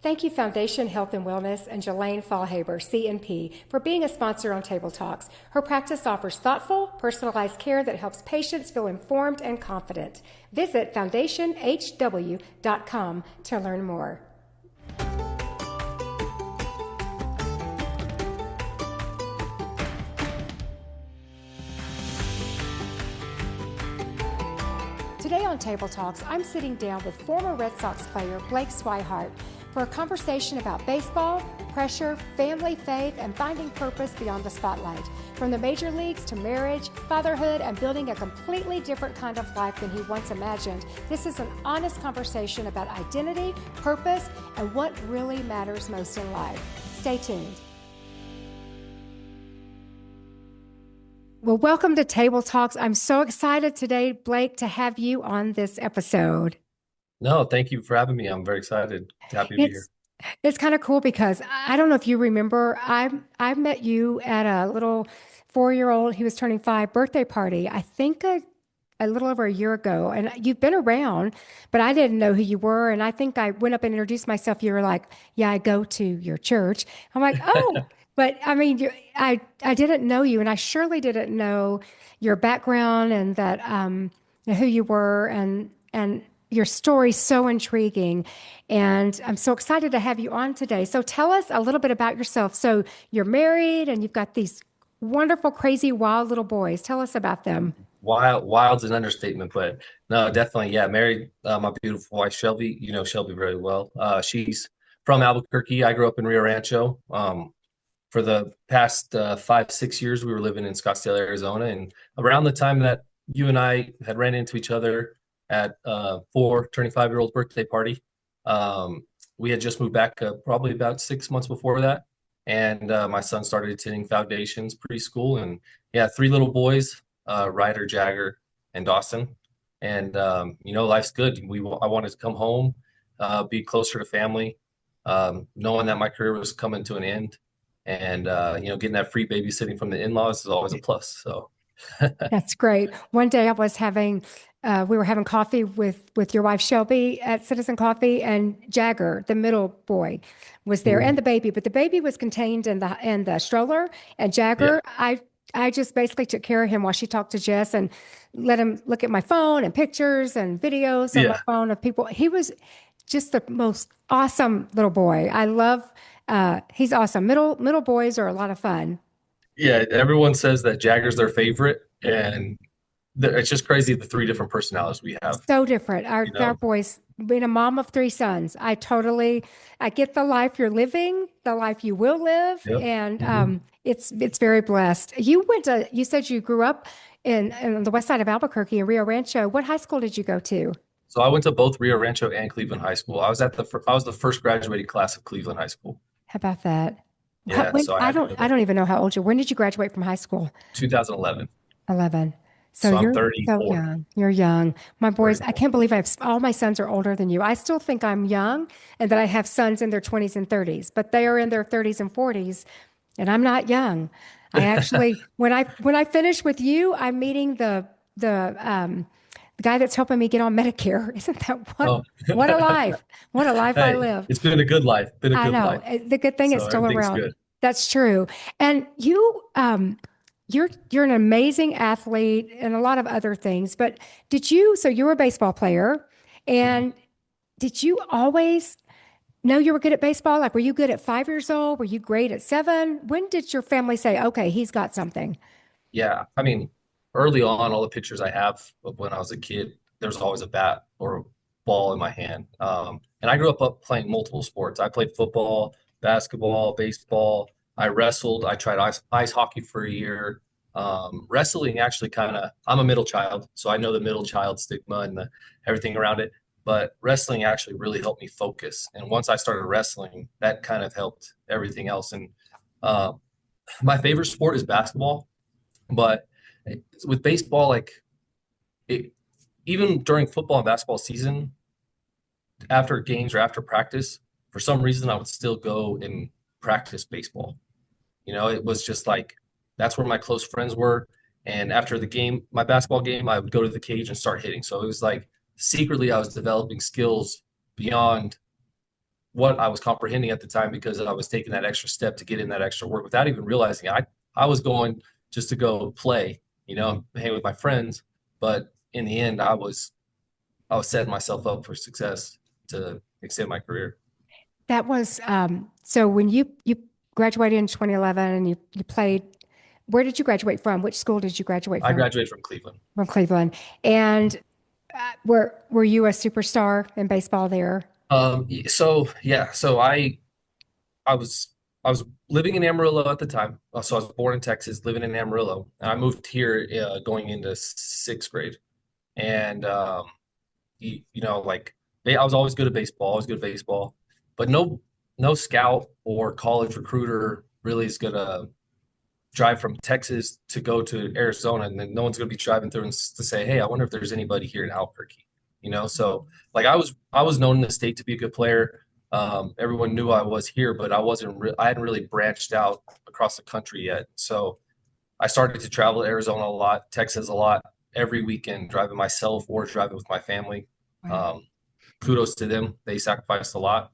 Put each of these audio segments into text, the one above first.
Thank you, Foundation Health and Wellness and Jelaine Fallhaber, CNP, for being a sponsor on Table Talks. Her practice offers thoughtful, personalized care that helps patients feel informed and confident. Visit foundationhw.com to learn more. Today on Table Talks, I'm sitting down with former Red Sox player Blake Swihart for a conversation about baseball, pressure, family, faith, and finding purpose beyond the spotlight. From the major leagues to marriage, fatherhood, and building a completely different kind of life than he once imagined, this is an honest conversation about identity, purpose, and what really matters most in life. Stay tuned. Well, welcome to Table Talks. I'm so excited today, Blake, to have you on this episode. No, thank you for having me. I'm very excited. Happy to be here. It's kind of cool because I don't know if you remember, I met you at a little 4-year-old, he was turning 5 birthday party, I think a little over a year ago. And you've been around, but I didn't know who you were. And I think I went up and introduced myself. You were like, yeah, I go to your church. I'm like, oh, but I mean, I didn't know you, and I surely didn't know your background and that who you were, and your story's so intriguing. And I'm so excited to have you on today. So tell us a little bit about yourself. So you're married and you've got these wonderful, crazy, wild little boys. Tell us about them. Wild's an understatement, but no, definitely, yeah. Married my beautiful wife Shelby. You know Shelby very well. She's from Albuquerque. I grew up in Rio Rancho. For the past 5, 6 years, we were living in Scottsdale, Arizona, and around the time that you and I had ran into each other at 4 turning 5-year-old birthday party, we had just moved back probably about 6 months before that, and my son started attending Foundations preschool, and yeah, 3 little boys, Ryder, Jagger, and Dawson, and life's good. I wanted to come home, be closer to family, knowing that my career was coming to an end, and getting that free babysitting from the in-laws is always a plus. So That's great. One day I was we were having coffee with your wife Shelby at Citizen Coffee, and Jagger, the middle boy, was there, and the baby, but the baby was contained in the stroller, and yeah, Jagger, I just basically took care of him while she talked to Jess and let him look at my phone and pictures and videos on my yeah, phone of people. He was just the most awesome little boy. I love, he's awesome. Middle boys are a lot of fun. yeah. Everyone says that Jagger's their favorite, and it's just crazy the 3 different personalities we have. So different. Our You our know, boys, being a mom of 3 sons, I get the life you're living, the life you will live, yep. and hmm it's very blessed. You said you grew up in the west side of Albuquerque in Rio Rancho. What high school did you go to? So I went to both Rio Rancho and Cleveland High School. I was the first graduating class of Cleveland High School. How about that? Yeah, When so I had to go I there. don't even know how old you. When did you graduate from high school? 2011. 11. So So I'm you're so 34. young. You're young. My boys, I 34. can't believe all my sons are older than you. I still think I'm young and that I have sons in their 20s and 30s, but they are in their 30s and 40s, and I'm not young. I actually, when I finish with you, I'm meeting the guy that's helping me get on Medicare. Isn't that Oh, what a life? What a life I hey, live. it's been a good life. Been a I good know. life. The good thing is So still everything's around. good. That's true. And you're an amazing athlete and a lot of other things. But so you were a baseball player, Mhm. and did you always know you were good at baseball? Like, were you good at 5 years old? Were you great at 7? When did your family say, okay, he's got something? Yeah, I mean, early on, all the pictures I have of when I was a kid, there's always a bat or a ball in my hand. And I grew up playing multiple sports. I played football, basketball, baseball. I wrestled. I tried ice hockey for a year. Wrestling actually I'm a middle child, so I know the middle child stigma and everything around it. But wrestling actually really helped me focus. And once I started wrestling, that kind of helped everything else. And uh, my favorite sport is basketball, but with baseball, like it, even during football and basketball season, after games or after practice, for some reason I would still go and practice baseball. It was just like that's where my close friends were. And after the game, my basketball game, I would go to the cage and start hitting. So it was like secretly I was developing skills beyond what I was comprehending at the time because I was taking that extra step to get in that extra work without even realizing it. I was going just to go play, hang with my friends, but in the end, I was setting myself up for success to extend my career. That was so when you graduated in 2011 and you played. Where did you graduate from? Which school did you graduate I from? graduated from Cleveland. From Cleveland. And were you a superstar in baseball there? So yeah, I was I was living in Amarillo at the time. So I was born in Texas, living in Amarillo, and I moved here going into sixth grade. And like I was always good at baseball, always good at baseball, but no scout or college recruiter really is gonna drive from Texas to go to Arizona, and then no one's gonna be driving through and to say, "Hey, I wonder if there's anybody here in Albuquerque." So like I was known in the state to be a good player. Everyone knew I was here, but I hadn't really branched out across the country yet. So I started to travel to Arizona a lot, Texas a lot, every weekend, driving myself or driving with my family. Wow. Um, Kudos to them; they sacrificed a lot.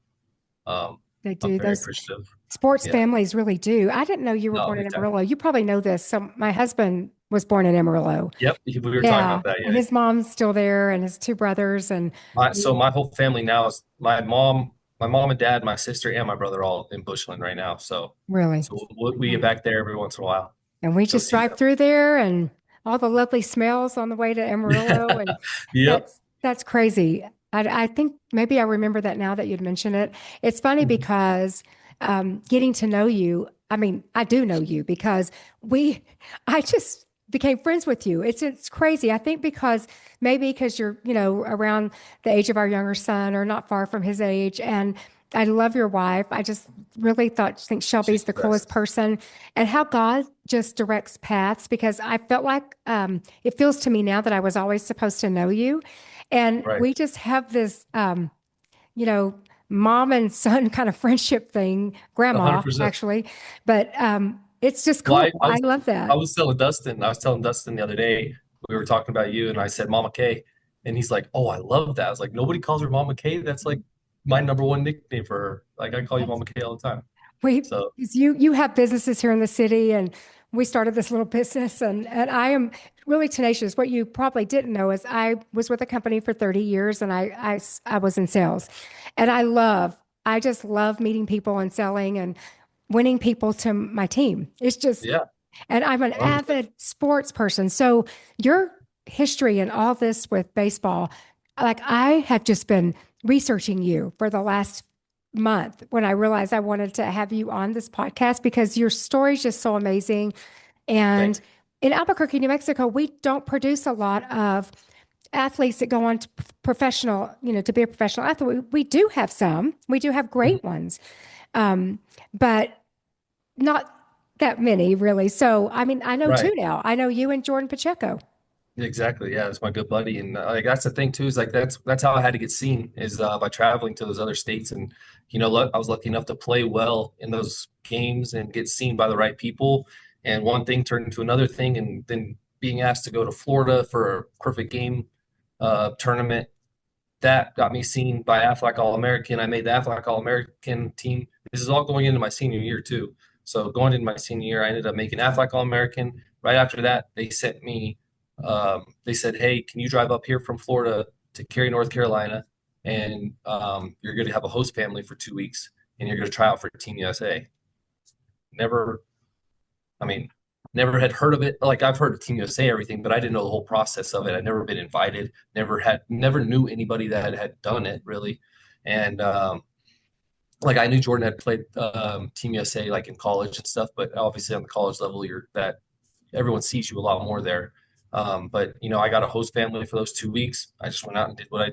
Um, They I'm do. very Those appreciative. sports Yeah, families really do. I didn't know you were no, born in big time. Amarillo. You probably know this. So my husband was born in Amarillo. Yep, we were talking Yeah. about that. And Yeah, his mom's still there and his two brothers and so my whole family now is my mom and dad, my sister, and my brother all in Bushland right now. So, really. we get back there every once in a while, And we go just see drive them. through there and all the lovely smells on the way to Amarillo. And Yep. that's crazy. I think maybe I remember that now that you'd mention it. It's funny Mhm. because getting to know you, I mean, I do know you because I just became friends with you. It's crazy. I think because maybe because you're, around the age of our younger son or not far from his age. And I love your wife. I just really think She's Shelby's the the coolest best. person and how God just directs paths because I felt like it feels to me now that I was always supposed to know you. And Right. we just have this, you know, mom and son kind of friendship thing, grandma 100%. actually, but it's just Well, cool. I love I that. was telling Dustin, the other day, we were talking about you, and I said Mama K, and he's like, "Oh, I love that." I was like, "Nobody calls her Mama K. That's like my number one nickname for her. Like I call you Mama K all the time." We, So 'cause you have businesses here in the city, and we started this little business, and I am really tenacious. What you probably didn't know is I was with a company for 30 years, and I was in sales, and I just love meeting people and selling and winning people to my team. It's just, yeah, and I'm an 100%. avid sports person, so your history and all this with baseball, like I have just been researching you for the last month when I realized I wanted to have you on this podcast because your story is just so amazing. Thank And you. in Albuquerque, New Mexico, we don't produce a lot of athletes that go on to professional, to be a professional athlete. We do have some, we do have Mhm. great ones, but not that many really. So, I mean, I know two Right. now. I know you and Jordan Pacheco. Exactly. Yeah, it's my good buddy, and like that's the thing too. Is like that's how I had to get seen is by traveling to those other states, and I was lucky enough to play well in those games and get seen by the right people. And one thing turned into another thing, and then being asked to go to Florida for a perfect game tournament that got me seen by Aflac All American. I made the Aflac All American team. This is all going into my senior year too. So going into my senior year, I ended up making Aflac All American. Right after that, they sent me. They said, "Hey, can you drive up here from Florida to Cary, North Carolina, and you're going to have a host family for 2 weeks, and you're going to try out for Team USA." Never, I mean, never had heard of it. Like I've heard of Team USA everything, but I didn't know the whole process of it. I'd never been invited. Never knew anybody that had done it really. And like I knew Jordan had played Team USA like in college and stuff, but obviously on the college level, you're that everyone sees you a lot more there. But I got a host family for those 2 weeks. I just went out and did what I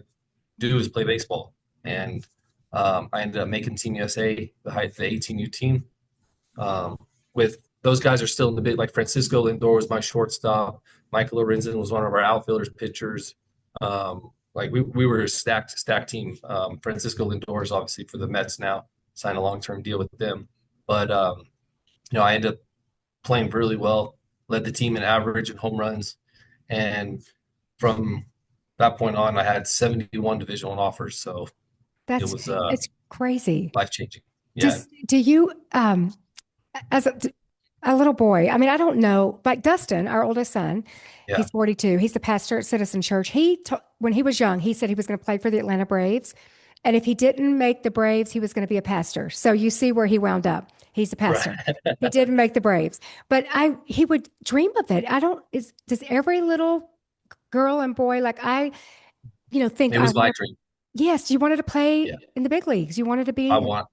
do is play baseball, and I ended up making Team USA, the 18U team. Um, with those guys are still in the bit like Francisco Lindor was my shortstop. Michael Lorenzen was one of our outfielders, pitchers. Like we were a stacked team. Francisco Lindor is obviously for the Mets now, signed a long term deal with them. But I ended up playing really well, led the team in average and home runs, and from that point on, I had 71 Division I offers. So it That's was it's Crazy. life changing. Yeah, Do you as a little boy, I mean, I don't know, like Dustin, our oldest son, yeah, he's 42. He's the pastor at Citizen Church. When he was young, he said he was going to play for the Atlanta Braves. And if he didn't make the Braves, he was going to be a pastor. So you see where he wound up. He's a right. pastor. He didn't make the Braves, but he would dream of it. I don't, does every little girl and boy like think It I was my wanted, dream. yes, you wanted to Yeah, play in the big leagues. You wanted to I be, want.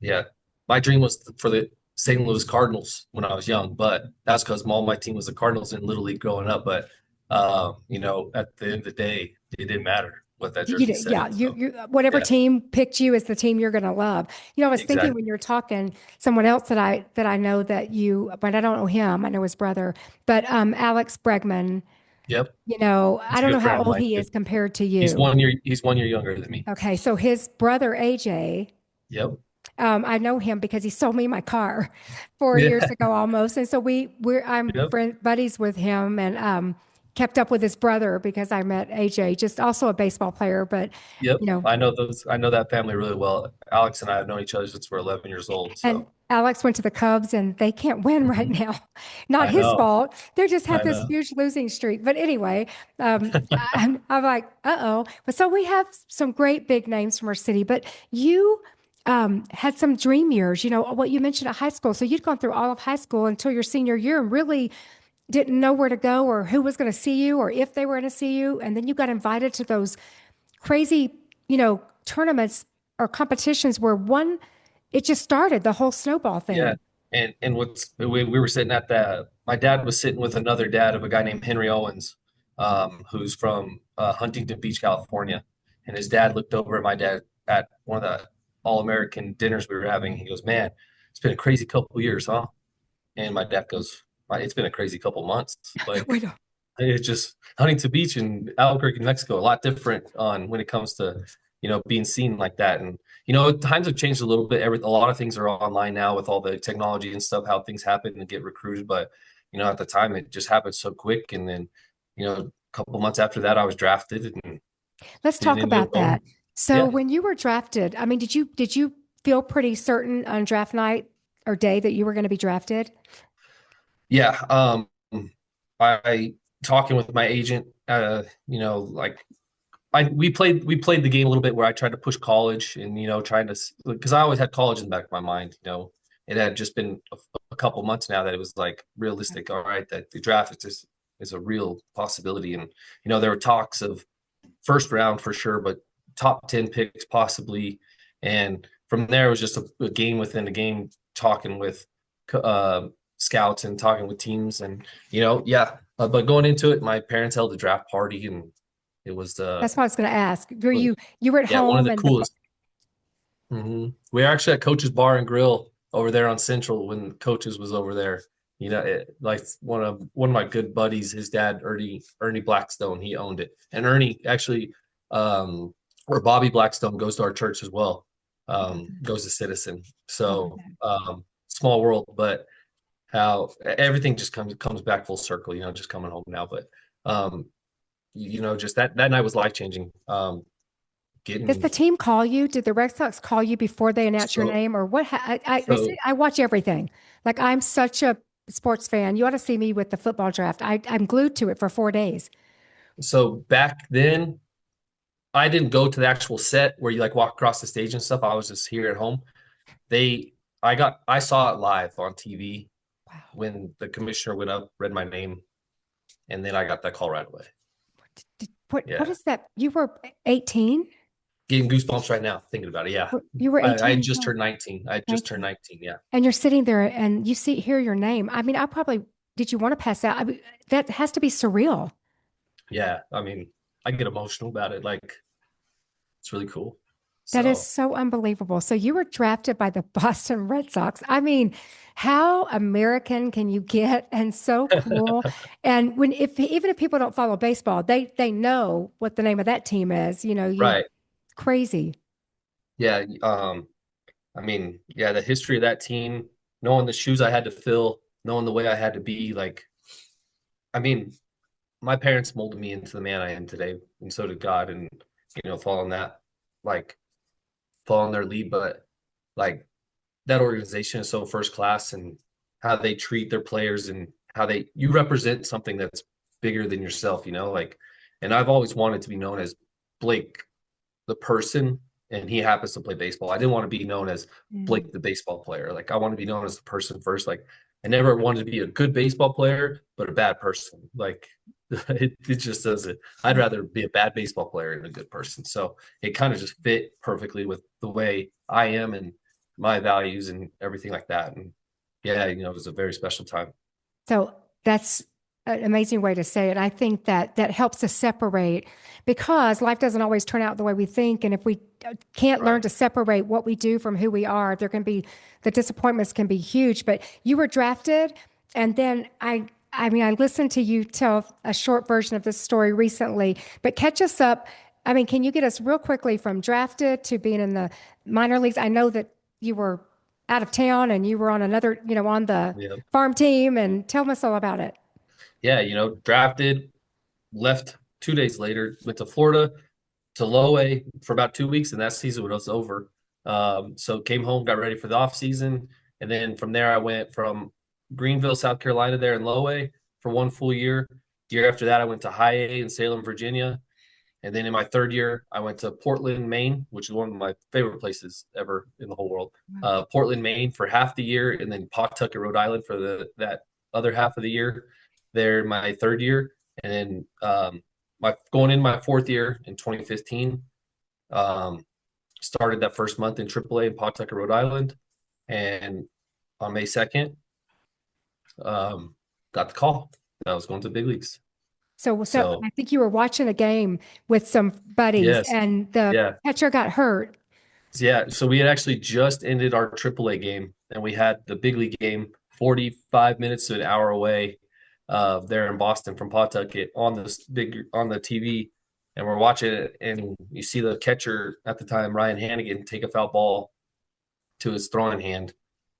Yeah, my dream was for the St. Louis Cardinals when I was young, but that's because all my team was the Cardinals in Little League growing up. But at the end of the day, it didn't matter what that jersey said. yeah, So whatever yeah, team picked you is the team you're going to love. I was thinking when exactly. you were talking, someone else that I know that but I don't know him. I know his brother, but Alex Bregman. Yep, I he's a don't good know how friend of old mine he too. is compared to He's you. 1 year. He's 1 year younger than me. Okay, so his brother AJ, Yep. I know him because he sold me my car 4 years Yeah. ago almost, and so I'm Yep. buddies with him and kept up with his brother because I met AJ, just also a baseball player, but Yep. you know. I know those. I know that family really well. Alex and I have known each other since we're 11 years old. And So Alex went to the Cubs and they can't win right mhm. now. Not I his know. fault. They just have I this know. huge losing streak. But anyway, I'm like, uh-oh. But so we have some great big names from our city. But you had some dream years, what you mentioned at high school. So you'd gone through all of high school until your senior year and really didn't know where to go or who was going to see you or if they were going to see you. And then you got invited to those crazy, tournaments or competitions where it just started the whole snowball Yeah. thing. And we were sitting at that. My dad was sitting with another dad of a guy named Henry Owens, who's from Huntington Beach, California. And his dad looked over at my dad at one of the all-American dinners we were having. He goes, "Man, it's been a crazy couple of years, huh?" And my dad goes, "It's been a crazy couple of months. Like Wait, it's just Huntington Beach and Albuquerque, New Mexico, a lot different on when it comes to, being seen like that. And, times have changed a little bit. A lot of things are online now with all the technology and stuff, how things happen and get recruited. But, at the time it just happened so quick. And then, a couple months after that, I was drafted and let's didn't talk end up about going. that. So Yeah. when you were drafted, I mean, did you feel pretty certain on draft night or day that you were going to be drafted? Yeah. I talking with my agent, like we played the game a little bit where I tried to push college and trying to because I always had college in the back of my mind. It had just been a couple months now that it was like realistic. All right, that the draft is a real possibility, and there were talks of first round for sure, but top 10 picks possibly, and from there it was just a game within a game, talking with uh, scouts and talking with teams, and yeah. But going into it, my parents held a draft party and it was That's what I was going to ask. Were was you were at yeah, one of home the and coolest. We were actually at Coach's Bar and Grill over there on Central when Coach's was over there. Like one of my good buddies, his dad Ernie Blackstone, he owned it, and Ernie actually, or Bobby Blackstone goes to our church as well, goes to Citizen. So small world, but how everything just comes back full circle. Just coming home now, but um, just that night was life changing. does the Getting team call you? Did the Red Sox call you before they announce your so name or what? so I watch everything. Like I'm such a sports fan. You ought to see me with the football draft. I'm glued to it for 4 days. So back then, I didn't go to the actual set where you like walk across the stage and stuff. I was just here at home. They, I saw it live on TV Wow. when the commissioner went up, read my name, and then I got that call right away. What Yeah, is that? You were 18? getting goosebumps right now thinking about it. Yeah, You were I 18 had years just old, turned 19. I had just turned 19. 19. Yeah, And you're sitting there and hear your name. I mean, did you want to pass out? I mean, that has to be surreal. yeah. I mean, I get emotional about it. Like it's really cool. That is So so unbelievable. So you were drafted by the Boston Red Sox. I mean, how American can you get? And so cool. And even if people don't follow baseball, they know what the name of that team is. right. Crazy. Yeah. I mean, yeah, the history of that team, knowing the shoes I had to fill, knowing the way I had to be, like, I mean, my parents molded me into the man I am today, and so did God, and following that, like, follow in their lead, but like that organization is so first class, and how they treat their players, and how you represent something that's bigger than yourself, like, and I've always wanted to be known as Blake the person, and he happens to play baseball. I didn't want to be known as Mm. Blake the baseball player. Like I want to be known as the person first. Like I never wanted to be a good baseball player, but a bad person. Like it just doesn't. I'd rather be a bad baseball player than a good person. So it kind of just fit perfectly with the way I am and my values and everything like that. And yeah, it was a very special time. So that's an amazing way to say it. I think that that helps us separate because life doesn't always turn out the way we think. And if we can't learn Right. to separate what we do from who we are, there can be the disappointments can be huge. But you were drafted, and then I mean, I listened to you tell a short version of this story recently, but catch us up. I mean, can you get us real quickly from drafted to being in the minor leagues? I know that you were out of town and you were on another, on the Yeah. farm team, and tell us all about it. Yeah. Drafted, left 2 days later, went to Florida to low A for about 2 weeks, and that season was over. So came home, got ready for the off season, and then from there I went from Greenville, South Carolina, there in low A for one full year. The year after that, I went to high A in Salem, Virginia, and then in my third year, I went to Portland, Maine, which is one of my favorite places ever in the whole world. Portland, Maine for half the year, and then Pawtucket, Rhode Island for that other half of the year. There, my third year, and then my going in my fourth year in 2015. Um, Started that first month in AAA in Pawtucket, Rhode Island, and on May 2nd, got the call that I was going to the big leagues. So So I think you were watching a game with some buddies, yes, and the yeah. catcher got hurt. Yeah, so we had actually just ended our AAA game, and we had the big league game 45 minutes to an hour away, there in Boston from Pawtucket on this big on the TV, and we're watching it, and you see the catcher at the time, Ryan Hannigan, take a foul ball to his throwing hand,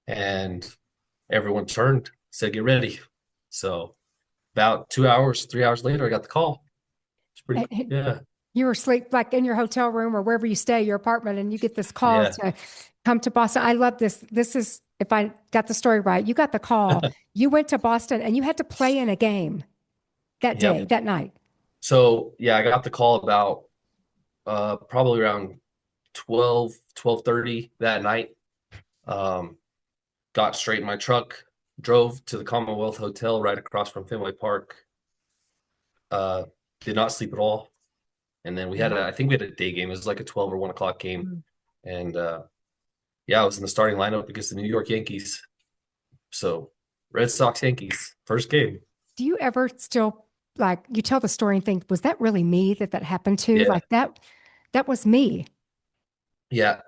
and everyone turned, said, "Get ready." So about 2 hours, 3 hours later, I got the call. It's pretty, And yeah, you were asleep like in your hotel room or wherever you stay, your apartment, and you get this call yeah, to come to Boston. I love this. This is, if I got the story right, you got the call. You went to Boston and you had to play in a game that day, yep. that night. So yeah, I got the call about probably around 12:30 that night. Um, got straight in my truck, drove to the Commonwealth Hotel right across from Fenway Park. Uh, did not sleep at all. And then I think we had a day game. It was like a 12 or 1 o'clock game. Mm. And yeah, I was in the starting lineup against the New York Yankees. So Red Sox Yankees, first game. Do you ever still like you tell the story and think, was that really me that happened to? Yeah. Like that was me. Yeah.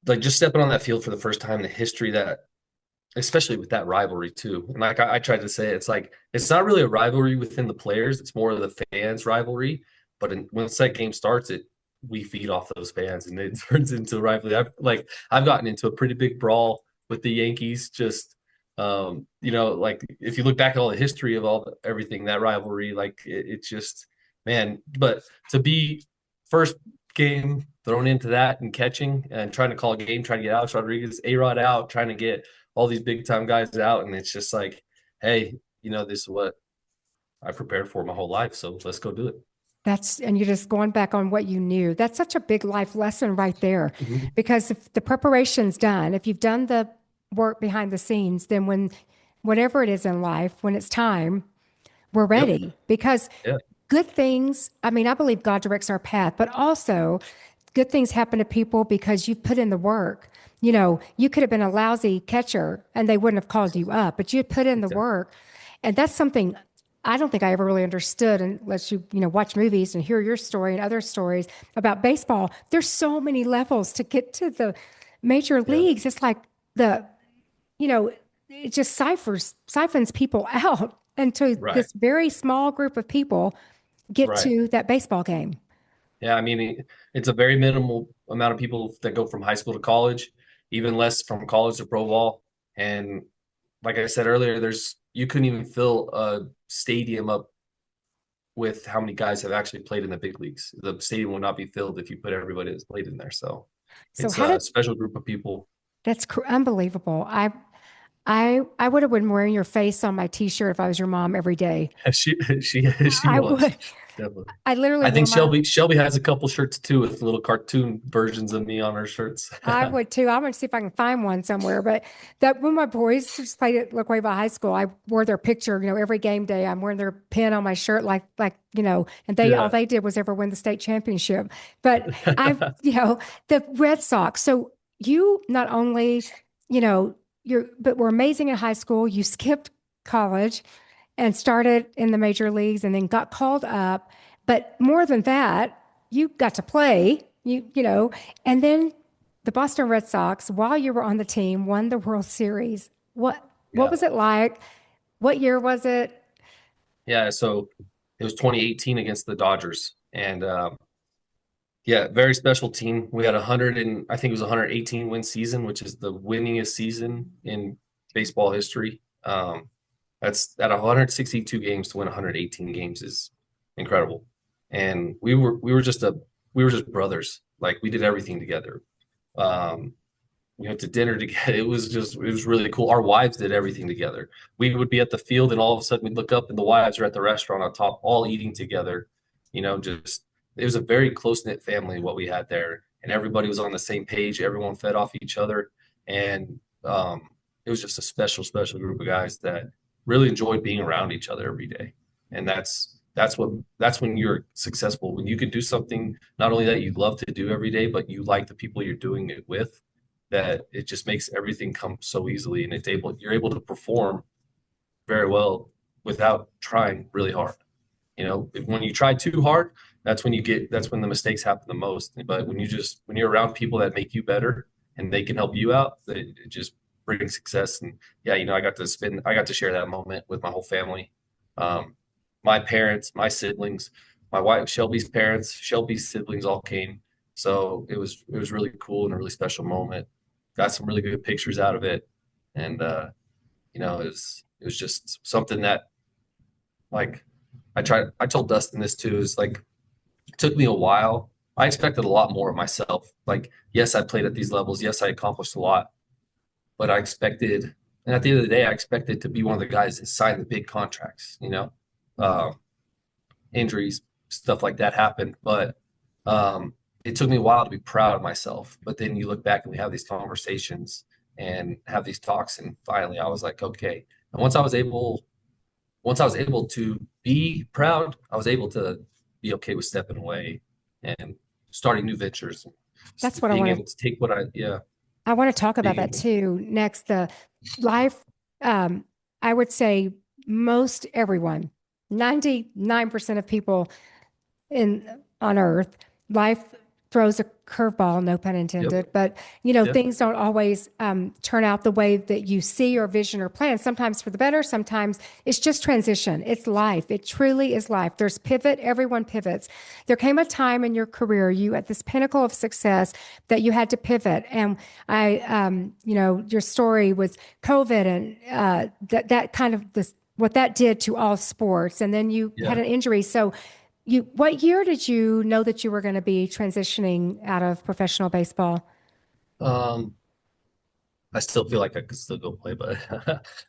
Like just stepping on that field for the first time, the history that especially with that rivalry too. And like I tried to say, it's like it's not really a rivalry within the players; it's more of the fans' rivalry. But once that game starts, we feed off those fans, and it turns into a rivalry. I've gotten into a pretty big brawl with the Yankees. Just like if you look back at all the history of everything that rivalry, like it's just man. But to be first game thrown into that and catching and trying to call a game, trying to get Alex Rodriguez, A-Rod out, trying to get all these big time guys out, and it's just like, hey, this is what I prepared for my whole life, so let's go do it. And you're just going back on what you knew. That's such a big life lesson right there. Mhm. Because if the preparation's done, if you've done the work behind the scenes, then whatever it is in life, when it's time, we're Yep. ready. Because Yeah. good things, I mean, I believe God directs our path, but also good things happen to people because you've put in the work. You could have been a lousy catcher and they wouldn't have called you up, but you had put in the Exactly. work. And that's something I don't think I ever really understood unless you watch movies and hear your story and other stories about baseball. There's so many levels to get to the major Yeah. leagues. It's like the, you know, it just siphons people out into Right. this very small group of people get Right. to that baseball game. Yeah. I mean, it's a very minimal amount of people that go from high school to college, even less from college to pro ball. And like I said earlier, you couldn't even fill a stadium up with how many guys have actually played in the big leagues. The stadium will not be filled if you put everybody that's played in there. So So it's how a did special group of people. unbelievable. I would have been wearing your face on my t-shirt if I was your mom every day. She I was would. definitely. I literally I wore think my Shelby has a couple shirts too with little cartoon versions of me on her shirts. I would too. I'm going to see if I can find one somewhere. But that when my boys just played at La Cueva High School, I wore their picture, every game day. I'm wearing their pin on my shirt, and they all Yeah. they did was ever win the state championship. But the Red Sox. So you not only, but were amazing in high school. You skipped college and started in the major leagues and then got called up. But more than that, you got to play, and then the Boston Red Sox, while you were on the team, won the World Series. What Yeah. was it like? What year was it? Yeah. So it was 2018 against the Dodgers. And yeah, very special team. We had 100 and I think it was 118 win season, which is the winningest season in baseball history. That's at 162 games to win 118 games is incredible. And we were just brothers. Like we did everything together. Um, we went to dinner together. It was really cool. Our wives did everything together. We would be at the field and all of a sudden we'd look up and the wives are at the restaurant on top, all eating together. Just it was a very close-knit family what we had there. And everybody was on the same page. Everyone fed off each other. And it was just a special, special group of guys that really enjoyed being around each other every day. And that's when you're successful. When you can do something not only that you love to do every day, but you like the people you're doing it with, that it just makes everything come so easily and you're able to perform very well without trying really hard. When you try too hard, that's when the mistakes happen the most. But when you're around people that make you better and they can help you out, it just brings success. And yeah, I got to share that moment with my whole family. Um, my parents, my siblings, my wife, Shelby's parents, Shelby's siblings all came. So it was really cool and a really special moment. Got some really good pictures out of it. And it was just something that, like, I told Dustin this too, is like it took me a while. I expected a lot more of myself. Like, yes, I played at these levels. Yes, I accomplished a lot, but and at the end of the day, I expected to be one of the guys that signed the big contracts. Um, Injuries, stuff like that happened, but um, it took me a while to be proud of myself. But then you look back and we have these conversations and have these talks, and finally, I was like, okay. And once I was able to be proud, I was able to be okay with stepping away and starting new ventures, That's what being able to take yeah, I want to talk about being that able, too. Next, the life, um, I would say most everyone, 99% of people in on earth, life throws a curveball, no pun yep, intended, but yeah, things don't always turn out the way that you see or vision or plan. Sometimes for the better, sometimes it's just transition. It's life. It truly is life. There's pivot. Everyone pivots. There came a time in your career, you at this pinnacle of success, that you had to pivot. And your story was COVID and that kind of this what that did to all sports. And then you had yeah. an injury. So what year did you know that you were going to be transitioning out of professional baseball? Um, I still feel like I could still go play, but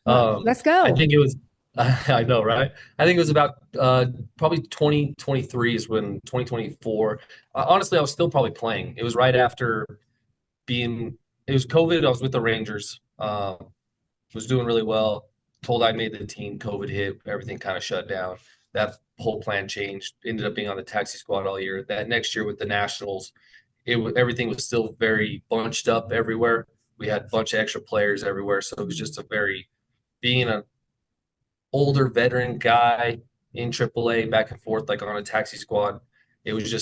Well, let's I go. think it was. I know, right? I think it was about probably 2023 is when 2024. Honestly, I was still probably playing. It was right after being. It was COVID. I was with the Rangers. Was doing really well. Told I made the team. COVID hit. Everything kind of shut down. That whole plan changed. Ended up being on the taxi squad all year. That next year with the Nationals, everything was still very bunched up everywhere. We had a bunch of extra players everywhere, so it was just a very being an older veteran guy in AAA back and forth like on a taxi squad. It was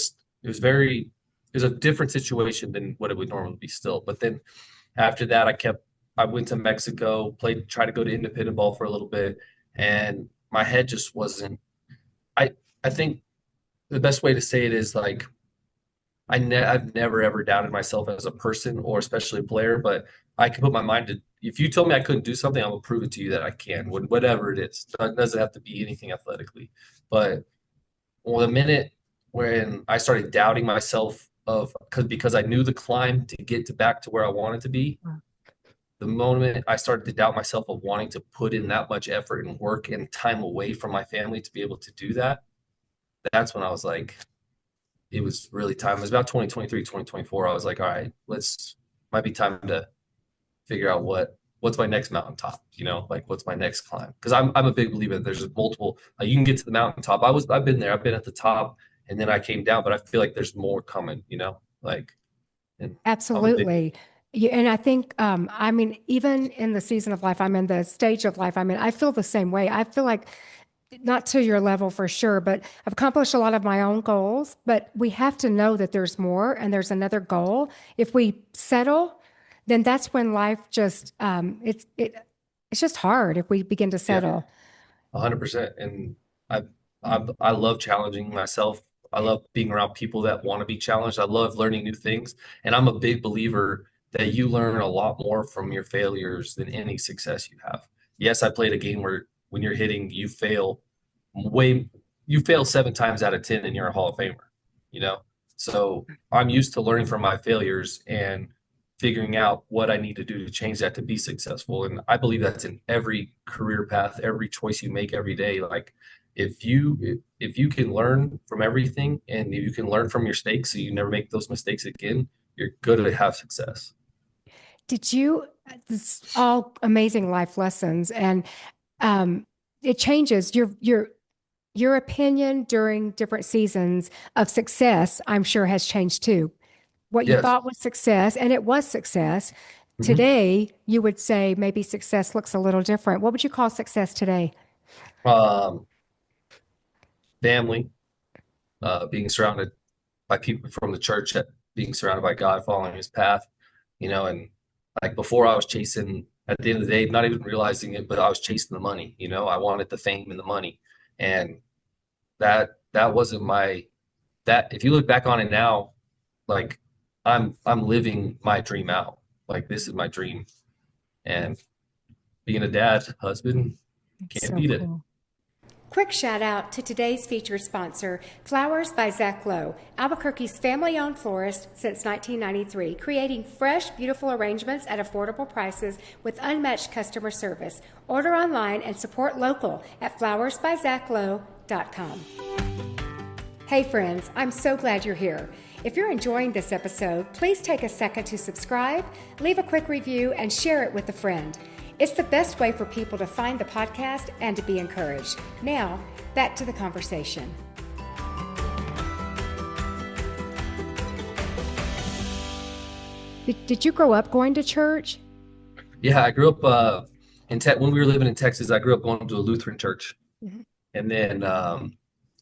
a different situation than what it would normally be still. But then after that, I went to Mexico, tried to go to independent ball for a little bit, and my head just wasn't. I I think the best way to say it is like I've never ever doubted myself as a person or especially a player, but I can put my mind to. If you told me I couldn't do something, I will prove it to you that I can, whatever it is. It doesn't have to be anything athletically, but Well, the minute when I started doubting myself of because I knew the climb to get to back to where I wanted to be, the moment I started to doubt myself of wanting to put in that much effort and work and time away from my family to be able to do that, that's when I was like, it was really time. It was about 2023, 2024. I was like, all right, might be time to figure out what's my next mountaintop, like what's my next climb. Because I'm a big believer that there's multiple, you can get to the mountaintop. I've been there, I've been at the top and then I came down, but I feel like there's more coming, like, and I'm a big, Absolutely. Yeah, and I think, I mean, even in the season of life I'm in, the stage of life I'm in, I feel the same way. I feel like not to your level for sure, but I've accomplished a lot of my own goals. But we have to know that there's more and there's another goal. If we settle, then that's when life just it's just hard if we begin to yeah. settle. 100%. And I, I love challenging myself. I love being around people that want to be challenged. I love learning new things. And I'm a big believer that you learn a lot more from your failures than any success you have. Yes, I played a game where when you're hitting, way, you fail 7 times out of 10 and you're a Hall of Famer, you know? So I'm used to learning from my failures and figuring out what I need to do to change that to be successful. And I believe that's in every career path, every choice you make every day. Like if you can learn from everything and you can learn from your mistakes so you never make those mistakes again, you're good to have success. Did you, this all amazing life lessons and um, it changes your opinion during different seasons of success, I'm sure has changed too. What you Yes. thought was success, and it was success. Mhm. Today, you would say maybe success looks a little different. What would you call success today? Um, family, being surrounded by people from the church, being surrounded by God, following his path, and like before I was chasing, at the end of the day, not even realizing it, but I was chasing the money, I wanted the fame and the money. And that wasn't that if you look back on it now, like I'm living my dream out. Like this is my dream. And being a dad, husband, can't So beat it. cool. Quick shout out to today's featured sponsor, Flowers by Zach Lowe, Albuquerque's family owned florist since 1993, creating fresh, beautiful arrangements at affordable prices with unmatched customer service. Order online and support local at flowersbyzachlowe.com. Hey friends, I'm so glad you're here. If you're enjoying this episode, please take a second to subscribe, leave a quick review, and share it with a friend. It's the best way for people to find the podcast and to be encouraged. Now, back to the conversation. Did you grow up going to church? Yeah, I grew up when we were living in Texas, I grew up going to a Lutheran church. Mhm. And then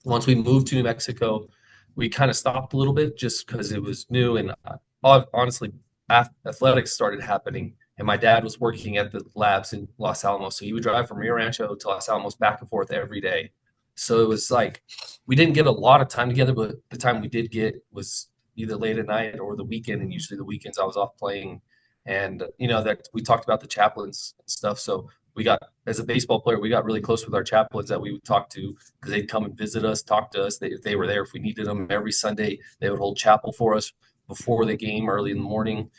once we moved to New Mexico, we kind of stopped a little bit just because it was new. And honestly, athletics started happening. And my dad was working at the labs in Los Alamos. So he would drive from Rio Rancho to Los Alamos back and forth every day. So it was like we didn't get a lot of time together, but the time we did get was either late at night or the weekend. And usually the weekends I was off playing. And, that we talked about the chaplains and stuff. So we got as a baseball player, we got really close with our chaplains that we would talk to because they'd come and visit us, talk to us. If they were there, if we needed them every Sunday, they would hold chapel for us before the game, early in the morning.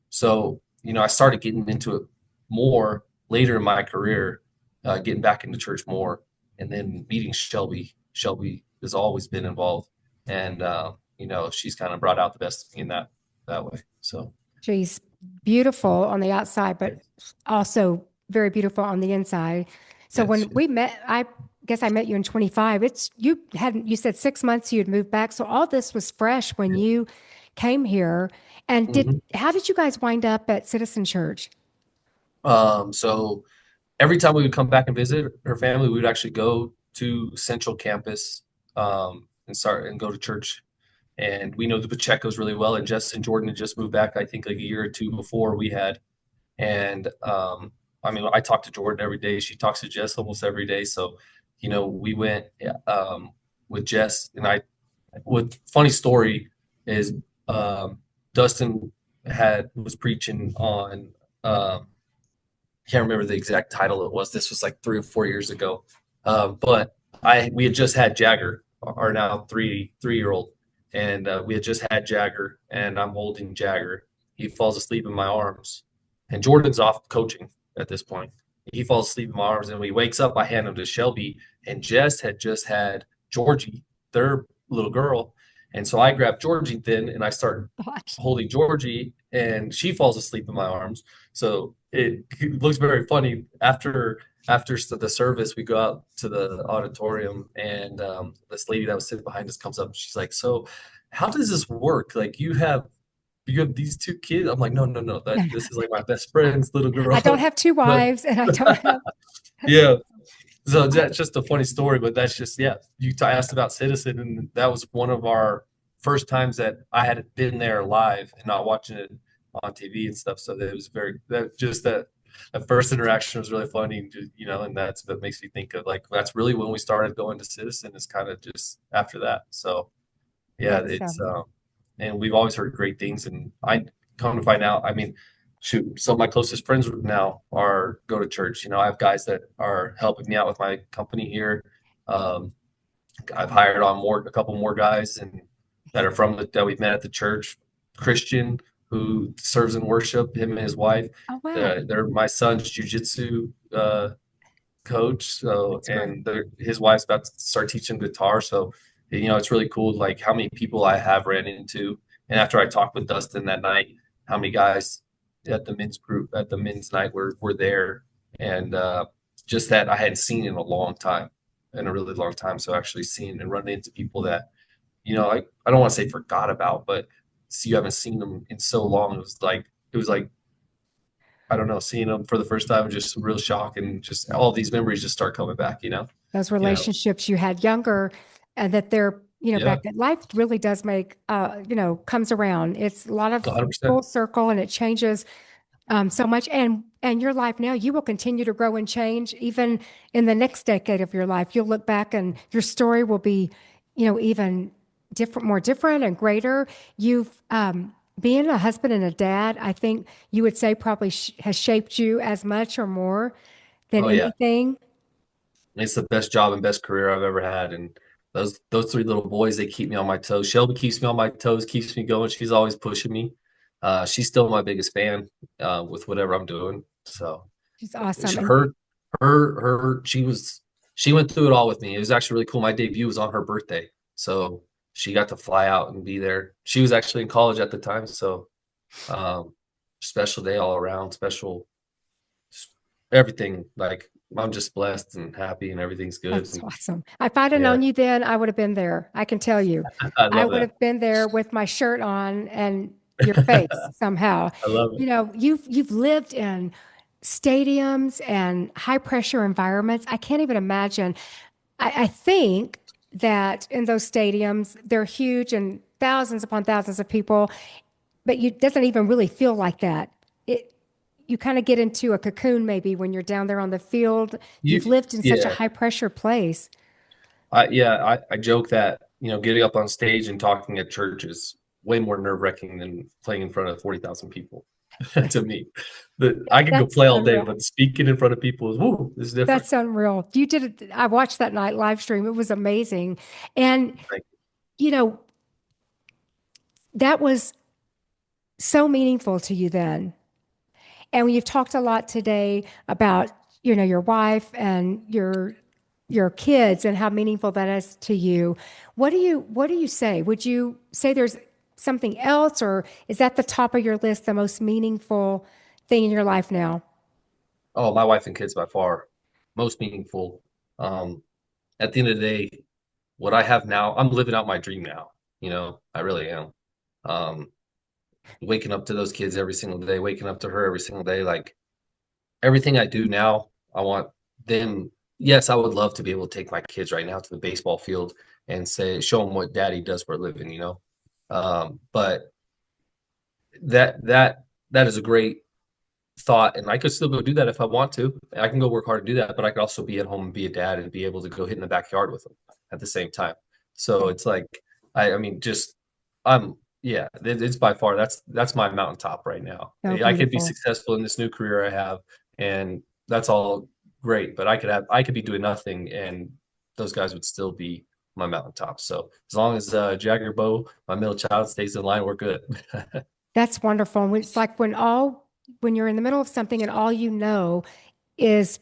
So, I started getting into it more later in my career, getting back into church more, and then meeting Shelby. Shelby has always been involved, and she's kind of brought out the best in that way. So, She's beautiful on the outside, but yes, also very beautiful on the inside. So yes, when we met, I guess I met you in 25. You said 6 months you had moved back. So all this was fresh when yes. you came here. And Mhm. how did you guys wind up at Citizen Church? So every time we would come back and visit her family, we would actually go to Central Campus and start and go to church. And we know the Pacheco's really well. And Jess and Jordan had just moved back, I think, like a year or two before we had. And I mean, I talk to Jordan every day. She talks to Jess almost every day. So, we went with Jess and I. What funny story is Dustin was preaching on. Can't remember the exact title it was. This was like 3 or 4 years ago. But we had just had Jagger, our now three-year old, and we had just had Jagger, and I'm holding Jagger. He falls asleep in my arms, and Jordan's off coaching at this point. He falls asleep in my arms, and when he wakes up, I hand him to Shelby, and Jess had just had Georgie, their little girl, and so I grab Georgie then, and I start Gosh. holding Georgie, and she falls asleep in my arms. So it looks very funny after the service, we go out to the auditorium, and this lady that was sitting behind us comes up. And she's like, "So, how does this work? Like, you have these two kids?" I'm like, "No, no, no. No, That no. this is like my best friend's little I don't girl." have two But wives and I don't have, that's yeah, awesome. so that's just a funny story. But that's just yeah. Asked about Citizen, and that was one of our first times that I had been there live and not watching it on TV and stuff. So it was very that first interaction was really funny, and that's what makes me think of like that's really when we started going to Citizen is kind of just after that. So yeah, That's it's and we've always heard great things, and I come to find out, I mean, shoot, some of my closest friends now are go to church. I have guys that are helping me out with my company here. Um, I've hired on a couple more guys, and that are that we've met at the church. Christian, who serves in worship, him and his wife. oh wow. They're my son's jujitsu coach. So, That's great. and his wife's about to start teaching guitar. So, it's really cool, like how many people I have ran into. And after I talked with Dustin that night, how many guys at the men's group at the men's night were there, and just that I hadn't seen in a long time, in a really long time. So actually seeing and running into people that I don't want to say forgot about, but you haven't seen them in so long. It was like I don't know, seeing them for the first time, just real shock, and just all these memories just start coming back. Those You know, relationships you had younger and that they're, yeah, back that life really does make, comes around. It's a lot of 100%. full circle and it changes so much. And your life now, you will continue to grow and change even in the next decade of your life. You'll look back and your story will be, even different, more different and greater. You've being a husband and a dad, I think you would say probably has shaped you as much or more than Oh yeah, anything. it's the best job and best career I've ever had, and those three little boys, they keep me on my toes. Shelby keeps me on my toes, keeps me going. She's always pushing me. She's still my biggest fan with whatever I'm doing. So She's awesome. And she went through it all with me. It was actually really cool. My debut was on her birthday, so she got to fly out and be there. She was actually in college at the time, so um, special day all around. Special everything. Like I'm just blessed and happy, and everything's good. that's And awesome. If I'd have yeah, known you then, I would have been there. I can tell you. I I love would that. have been there with my shirt on and your face somehow. I love it. You've lived in stadiums and high pressure environments. I can't even imagine. I think that in those stadiums, they're huge and thousands upon thousands of people, but it doesn't even really feel like that. It you kind of get into a cocoon maybe when you're down there on the field. You've You, lived in such a yeah, high pressure place. I joke that getting up on stage and talking at church is way more nerve-wracking than playing in front of 40,000 people to me. I can go That's play all day, unreal. but speaking in front of people is woo, is different. That's unreal. You did it. I watched that night live stream. It was amazing. And, Like, you know, that was so meaningful to you then. And you've talked a lot today about, your wife and your kids and how meaningful that is to you. What do you say? Would you say there's something else, or is that the top of your list, the most meaningful thing in your life now? oh, my wife and kids by far most meaningful. Um, at the end of the day, what I have now, I'm living out my dream now. I really am. Um, Waking up to those kids every single day, waking up to her every single day, like everything I do now, I want them. Yes, I would love to be able to take my kids right now to the baseball field and show them what daddy does for a living. But that is a great thought, and I could still go do that if I want to. I can go work hard to do that, but I could also be at home and be a dad and be able to go hit in the backyard with them at the same time. So Yeah, it's like, I mean, just I'm yeah, it's by far that's my mountaintop right now. so I could be beautiful. successful in this new career I have, and that's all great. But I could be doing nothing and those guys would still be my mountaintops. So as long as Jagger Bow, my middle child, stays in line, we're good. That's wonderful. And it's like when you're in the middle of something and all you know is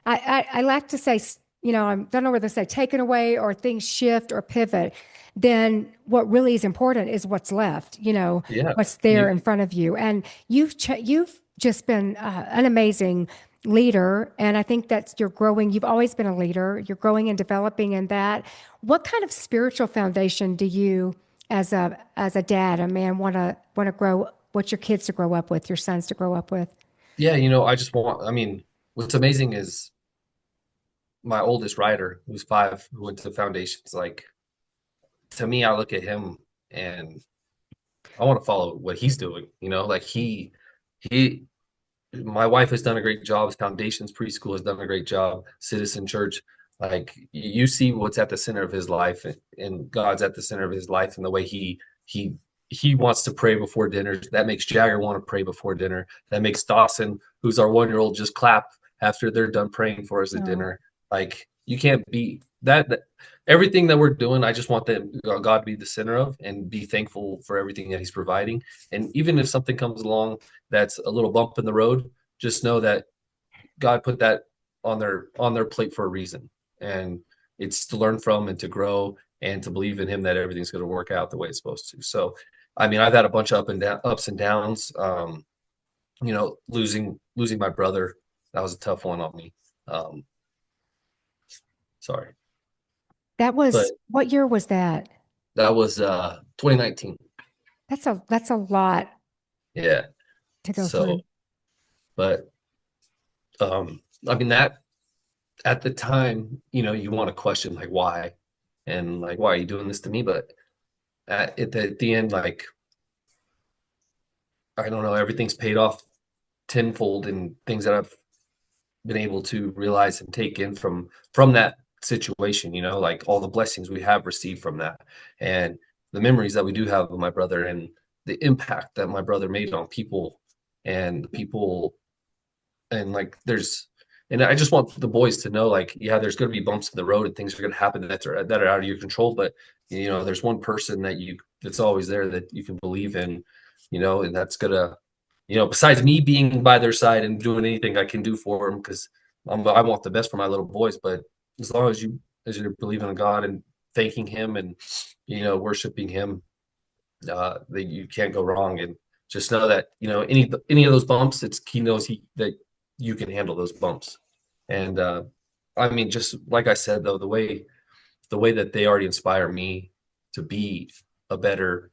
I like to say, I don't know whether to say taken away or things shift or pivot, then what really is important is what's left, Yeah, what's there you, in front of you. And you've just been an amazing leader. And I think that's you're growing. You've always been a leader. You're growing and developing in that. What kind of spiritual foundation do you, as a dad, a man, want to grow? Want your kids to grow up with, your sons to grow up with? yeah, I just want. I mean, what's amazing is my oldest rider, who's 5, who went to foundations. Like to me, I look at him and I want to follow what he's doing. Like he my wife has done a great job. Foundations Preschool has done a great job. Citizen Church, like you see what's at the center of his life, and God's at the center of his life, and the way he he wants to pray before dinner. That makes Jagger want to pray before dinner. That makes Dawson, who's our 1-year-old, just clap after they're done praying for us at Oh, dinner. Like you can't beat that. Everything that we're doing, I just want that God to be the center of, and be thankful for everything that He's providing. And even if something comes along that's a little bump in the road, just know that God put that on their plate for a reason, and it's to learn from and to grow and to believe in Him that everything's going to work out the way it's supposed to. So, I mean, I've had a bunch of ups and downs. Losing my brother, that was a tough one on me. Um, Sorry, that but was what year was that? that was 2019. That's a lot Yeah. to go So, through. but I mean that at the time, you want to question like why, and like why are you doing this to me? But at the end, like I don't know, everything's paid off tenfold in things that I've been able to realize and take in from that situation, like all the blessings we have received from that, and the memories that we do have of my brother, and the impact that my brother made on people, and people, and like and I just want the boys to know, like, yeah, there's going to be bumps in the road and things are going to happen that are out of your control, but there's one person that's always there that you can believe in, and that's gonna, besides me being by their side and doing anything I can do for them, because I want the best for my little boys, but as long as you're believing in God and thanking Him, and worshiping Him, that you can't go wrong. And just know that any of those bumps, it's He knows that you can handle those bumps. And I mean, just like I said, though, the way that they already inspire me to be a better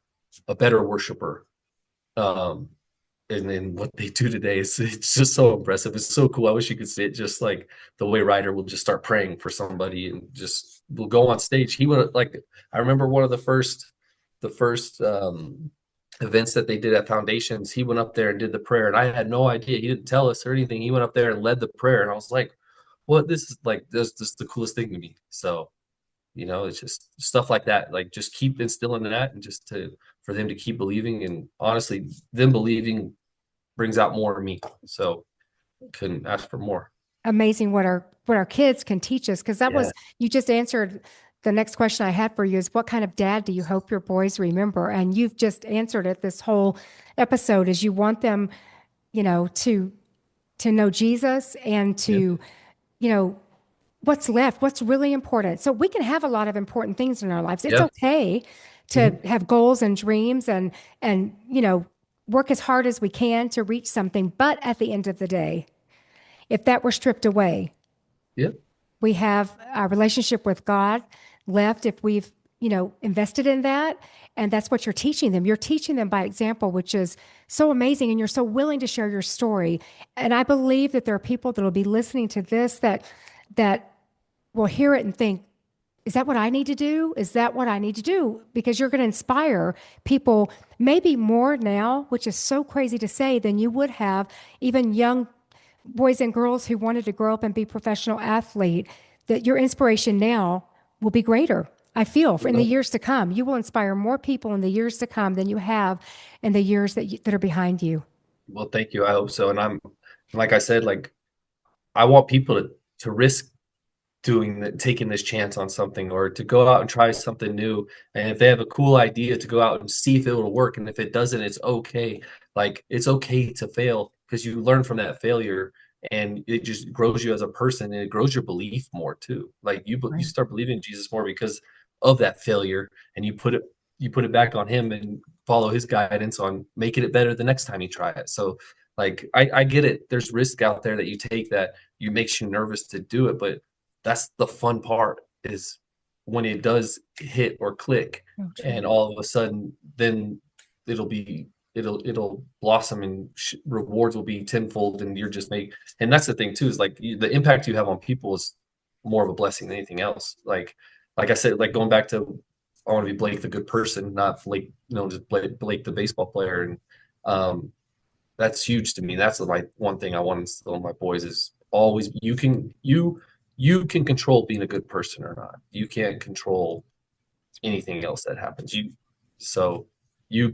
a better worshiper, um, and then what they do today is it's just so impressive. It's so cool. I wish you could see it. Just like the way Ryder will just start praying for somebody and just will go on stage. He would, like, I remember one of the first events that they did at Foundations. He went up there and did the prayer, and I had no idea. He didn't tell us or anything. He went up there and led the prayer, and I was like, "What? This is like this is the coolest thing to me." So it's just stuff like that. Like just keep instilling that, and just to for them to keep believing, and honestly, them believing brings out more of me. So couldn't ask for more. Amazing what our kids can teach us, because that Yeah. was you just answered the next question I had for you is what kind of dad do you hope your boys remember? And you've just answered it this whole episode is you want them, to know Jesus and Yeah. to, you know, what's left, what's really important. So we can have a lot of important things in our lives. It's Yeah. okay to Hmm. have goals and dreams and work as hard as we can to reach something. But at the end of the day, if that were stripped away, Yeah. we have our relationship with God left if we've, invested in that. And that's what you're teaching them. You're teaching them by example, which is so amazing. And you're so willing to share your story. And I believe that there are people that will be listening to this that will hear it and think, is that what I need to do? Is that what I need to do? Because you're going to inspire people maybe more now, which is so crazy to say, than you would have even young boys and girls who wanted to grow up and be professional athlete, that your inspiration now will be greater. I feel for in the Well, years to come, you will inspire more people in the years to come than you have in the years that are behind you. well, thank you. I hope so. And like I said, like I want people to risk. taking this chance on something, or to go out and try something new. And if they have a cool idea, to go out and see if it will work. And if it doesn't, it's okay. Like, it's okay to fail, because you learn from that failure, and it just grows you as a person, and it grows your belief more too. Like, you Right. start believing in Jesus more because of that failure, and you put it back on him and follow his guidance on making it better the next time you try it. So like, I get it. There's risk out there that you take that you makes you nervous to do it, but that's the fun part, is when it does hit or click, Oh, true. and all of a sudden, then it'll be it'll blossom, and rewards will be tenfold, and you're just make and that's the thing too, is like, the impact you have on people is more of a blessing than anything else. Like I said, like, going back to, I want to be Blake the good person, not Blake, just Blake the baseball player. And um that's huge to me. That's like one thing I want to instill in my boys, is always, you can control being a good person or not. You can't control anything else that happens. So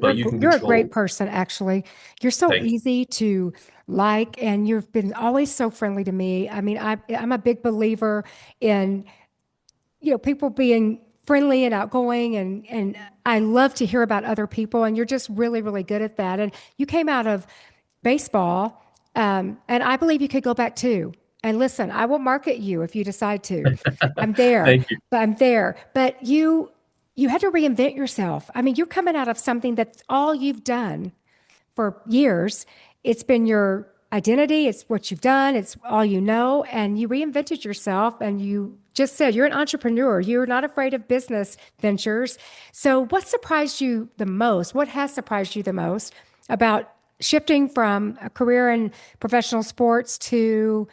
but you can You're a great control. person, actually. You're so Thank you. easy to like, and you've been always so friendly to me. I mean, I'm a big believer in, people being friendly and outgoing, and I love to hear about other people, and you're just really, really good at that. And you came out of baseball, and I believe you could go back too. And listen, I will market you if you decide to. I'm there, Thank you. but you had to reinvent yourself. I mean, you're coming out of something that's all you've done for years. It's been your identity, it's what you've done, it's all you know, and you reinvented yourself, and you just said you're an entrepreneur. You're not afraid of business ventures. So, what surprised you the most? What has surprised you the most about shifting from a career in professional sports to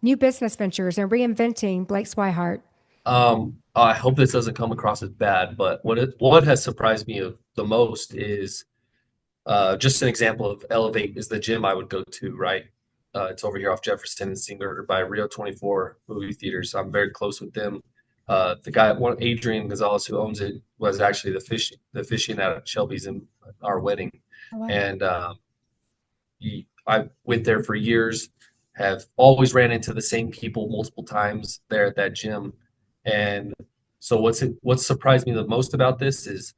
new business ventures and reinventing Blake Swihart? I hope this doesn't come across as bad, but what has surprised me the most is, just an example of Elevate is the gym I would go to, right? It's over here off Jefferson and Singer by Rio 24 movie theaters. I'm very close with them. Adrian Gonzalez, who owns it, was actually the officiant at Shelby's in our wedding. Oh, wow. And I went there for years, have always ran into the same people multiple times there at that gym. And so what surprised me the most about this is,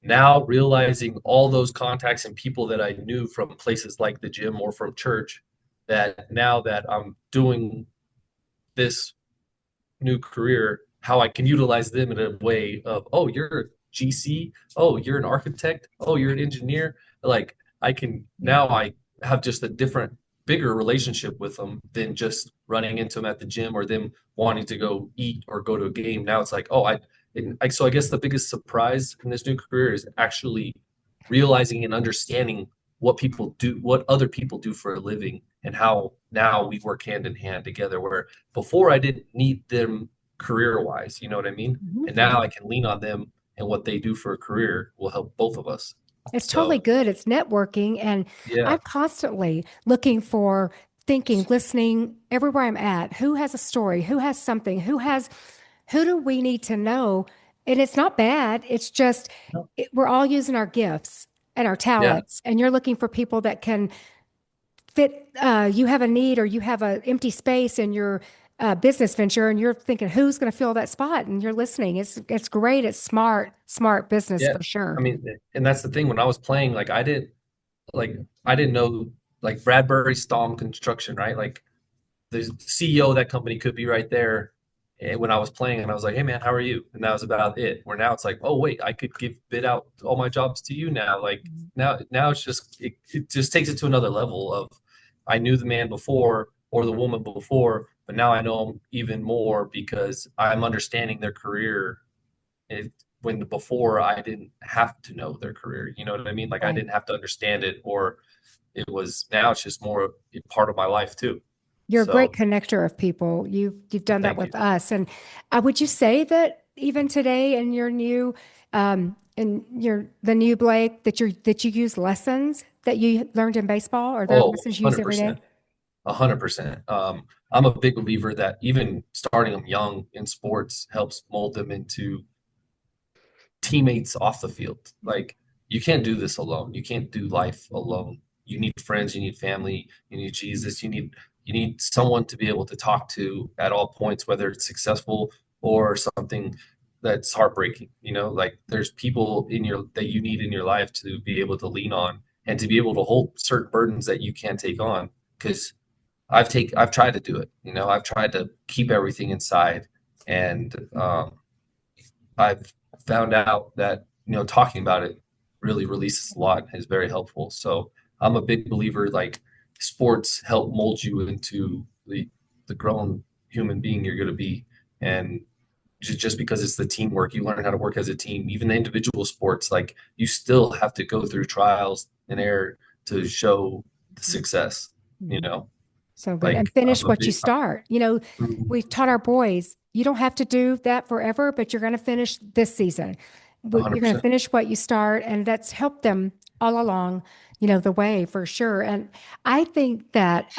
now realizing all those contacts and people that I knew from places like the gym or from church, that now that I'm doing this new career, how I can utilize them in a way of, oh, you're a GC, oh, you're an architect, oh, you're an engineer. Like, I can Yeah. now, I have just a different, bigger relationship with them than just running into them at the gym, or them wanting to go eat or go to a game. Now it's like, oh, so I guess the biggest surprise in this new career is actually realizing and understanding what other people do for a living, and how now we work hand in hand together. Where before I didn't need them career wise, you know what I mean? Mhm. And Yeah. now I can lean on them, and what they do for a career will help both of us. It's totally So good. It's networking. And yeah, I'm constantly looking for thinking, listening everywhere I'm at. Who has a story? Who has something? Who do we need to know? And it's not bad. It's just, we're all using our gifts and our yeah, talents. And you're looking for people that can fit. You have a need, or you have an empty space in your business venture, and you're thinking, who's going to fill that spot? And you're listening. It's great. It's smart business yeah. for sure. I mean, and that's the thing. When I was playing, like I didn't know, like, Bradbury Stahl Construction, right? Like, the CEO of that company could be right there. And when I was playing, and I was like, "Hey man, how are you?" And that was about it. Where now it's like, "Oh wait, I could give bid out all my jobs to you now." Like, now it's just, it just takes it to another level of, I knew the man before or the woman before, but now I know them even more because I'm understanding their career. It, when before I didn't have to know their career, you know what I mean? Like, I Right. didn't have to understand it, or now it's just more a part of my life too. You're a great So connector of people. You've done that thank you. with us. And would you say that even today in your the new Blake, that you use lessons that you learned in baseball, or they're Oh, lessons you use every day? 100%. 100%. I'm a big believer that even starting them young in sports helps mold them into teammates off the field. Like, you can't do this alone. You can't do life alone. You need friends, you need family, you need Jesus, you need You need someone to be able to talk to at all points, whether it's successful or something that's heartbreaking. Like there's people in your that you need in your life to be able to lean on and to be able to hold certain burdens that you can't take on. Because I've tried to do it. I've tried to keep everything inside, and I've found out that talking about it really releases a lot and is very helpful. So I'm a big believer, like sports help mold you into the grown human being you're going to be, and just because it's the teamwork, you learn how to work as a team. Even the individual sports, like you still have to go through trials and error to show the success. You Mhm. know, So good. And like finish I'm a what you big. start. Mhm. We've taught our boys, you don't have to do that forever, but you're going to finish this season. You're going to 100%. finish what you start, and that's helped them all along, the way for sure. And I think that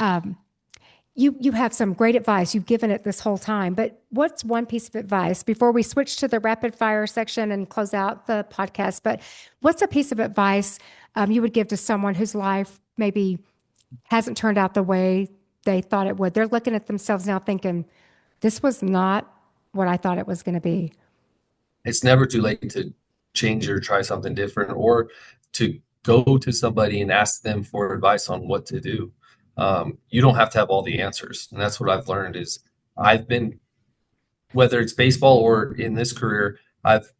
you have some great advice. You've given it this whole time, but what's one piece of advice before we switch to the rapid fire section and close out the podcast? But what's a piece of advice you would give to someone whose life maybe hasn't turned out the way they thought it would? They're looking at themselves now thinking, this was not what I thought it was going to be. It's never too late to change or try something different, or to go to somebody and ask them for advice on what to do. You don't have to have all the answers, and that's what I've learned is I've been, whether it's baseball or in this career, I've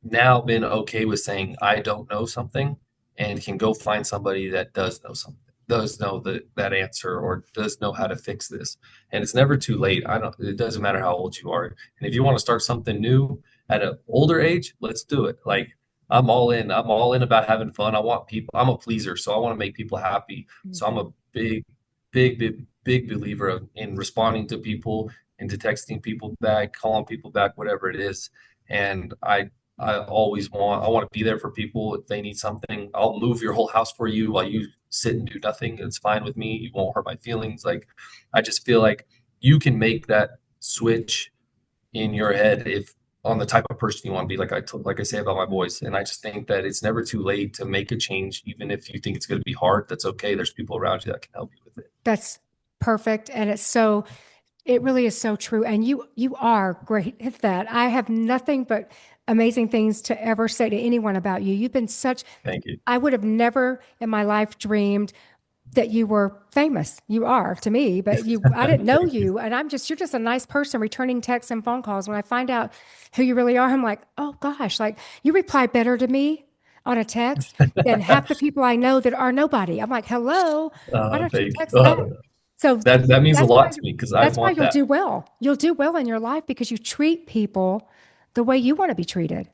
now been okay with saying I don't know something and can go find somebody that does know something, does know that answer, or does know how to fix this. And it's never too late. I don't, it doesn't matter how old you are. And if you want to start something new at an older age, let's do it. Like I'm all in. I'm all in about having fun. I want people, I'm a pleaser, so I want to make people happy. So I'm Mhm. a big believer in responding to people and to texting people back, calling people back, whatever it is. And I want to be there for people if they need something. I'll move your whole house for you while you sit and do nothing. It's fine with me. You won't hurt my feelings. Like I just feel like you can make that switch in your head if on the type of person you want to be, like I say about my boys. And I just think that it's never too late to make a change, even if you think it's going to be hard. That's okay. There's people around you that can help you with it. That's perfect. And it really is so true. And you are great at that. I have nothing but amazing things to ever say to anyone about you. You've been such, Thank you. I would have never in my life dreamed that you were famous. You are to me, but I didn't know Thank you. you. And you're just a nice person returning texts and phone calls. When I find out who you really are, I'm like, oh gosh, like you reply better to me on a text than half the people I know that are nobody. I'm like, hello, why don't you Thank you. text back? So That means a that's lot why to me because I that's why want you'll that. do well. You'll do well in your life because you treat people the way you want to be treated.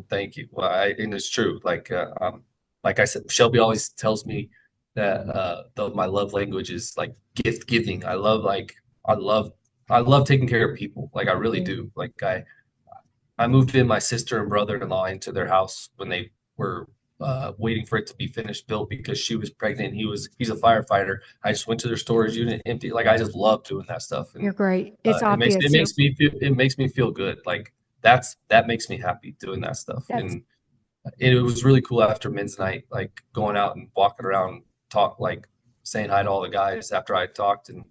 Thank you. Well, and it's true. Like I said, Shelby always tells me that my love language is like gift giving. I love I love taking care of people. Like I really Yeah. do. I moved in my sister and brother-in-law into their house when they were waiting for it to be finished built because she was pregnant. He's a firefighter. I just went to their storage unit, empty. Like I just love doing that stuff, and You're great. It's it obvious. makes me feel good. Like that makes me happy doing that stuff. That's And it was really cool after men's night, like going out and walking around, saying hi to all the guys after I talked, and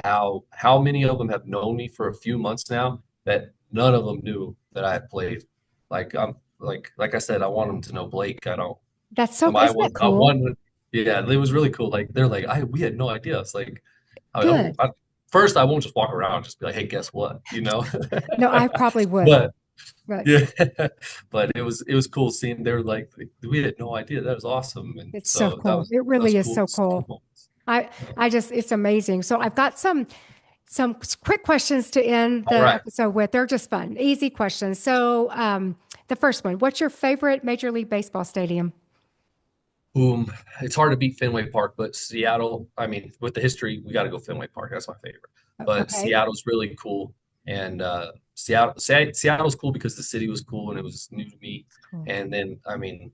how many of them have known me for a few months now that none of them knew that I had played. Like I said, I want them to know Blake. I don't. that's so I isn't that was I cool? won. Yeah, it was really cool. Like they're like, I we had no idea. It's like Good. first I won't just walk around, just be like, hey, guess what? No, I probably would, But but yeah, but it was cool seeing they're like we had no idea. That was awesome, and it's so so cool. It that was really is cool. so Cool cool. moments. I Yeah. I just it's amazing. So I've got some quick questions to end All the right. episode with. They're just fun, easy questions. So the first one, what's your favorite Major League Baseball stadium? Boom. It's hard to beat Fenway Park, but Seattle, I mean, with the history, we got to go Fenway Park. That's my favorite. But Okay, Seattle's really cool. And Seattle's cool because the city was cool and it was new to me. that's cool. And then, I mean,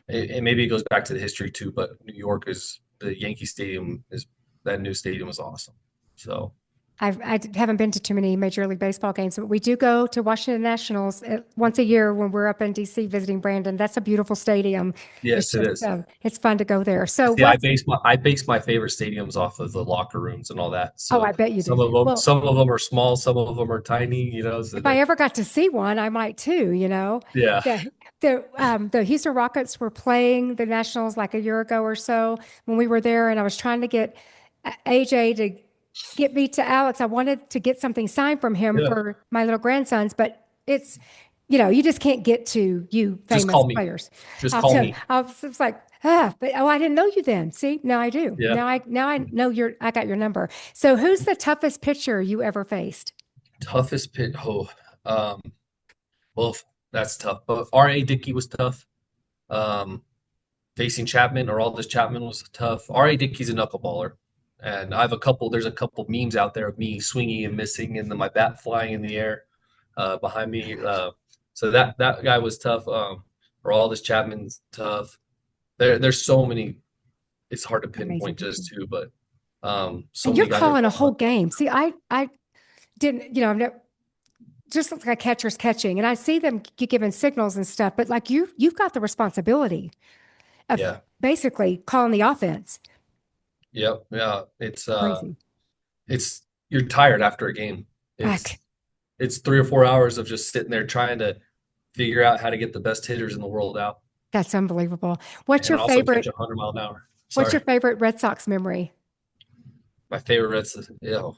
and maybe it goes back to the history too, but New York is the Yankee Stadium is that new stadium is awesome. So, haven't been to too many Major League Baseball games, but we do go to Washington Nationals once a year when we're up in DC visiting Brandon. That's a beautiful stadium. It's Yes, it just is. it's fun to go there. So See, I what's base my favorite stadiums off of the locker rooms and all that. oh, So I bet you do. Well, some of them are small, some of them are tiny. So if I like, ever got to see one, I might too, you know. yeah, The Houston Rockets were playing the Nationals like a year ago or so when we were there, and I was trying to get AJ to get me to Alex. I wanted to get something signed from him yeah. for my little grandsons, but it's, you just can't get to you Just famous call me. players. Just call me. I was like, but oh, I didn't know you then. See, now I do. Yeah. Now I know I got your number. So who's the toughest pitcher you ever faced? Toughest pit. Oh, um, well, that's tough. But R.A. Dickey was tough. Um, Facing Chapman or Aldis Chapman was tough. R.A. Dickey's a knuckleballer. And there's a couple memes out there of me swinging and missing and then my bat flying in the air behind me. So that guy was tough. Or Aldis Chapman's tough. There's so many. It's hard to Amazing pinpoint pitcher. just two, but so And you're many guys are calling a whole fun. game. See, I didn't, I've never, just like a catcher's catching, and I see them giving signals and stuff, but like you've got the responsibility of Yeah. basically calling the offense. Yep. Yeah. Crazy. It's you're tired after a game. It's Heck, it's 3 or 4 hours of just sitting there trying to figure out how to get the best hitters in the world out that's unbelievable. What's and your also catch favorite? 100 mile an hour. What's Sorry. your favorite Red Sox memory? My favorite Reds,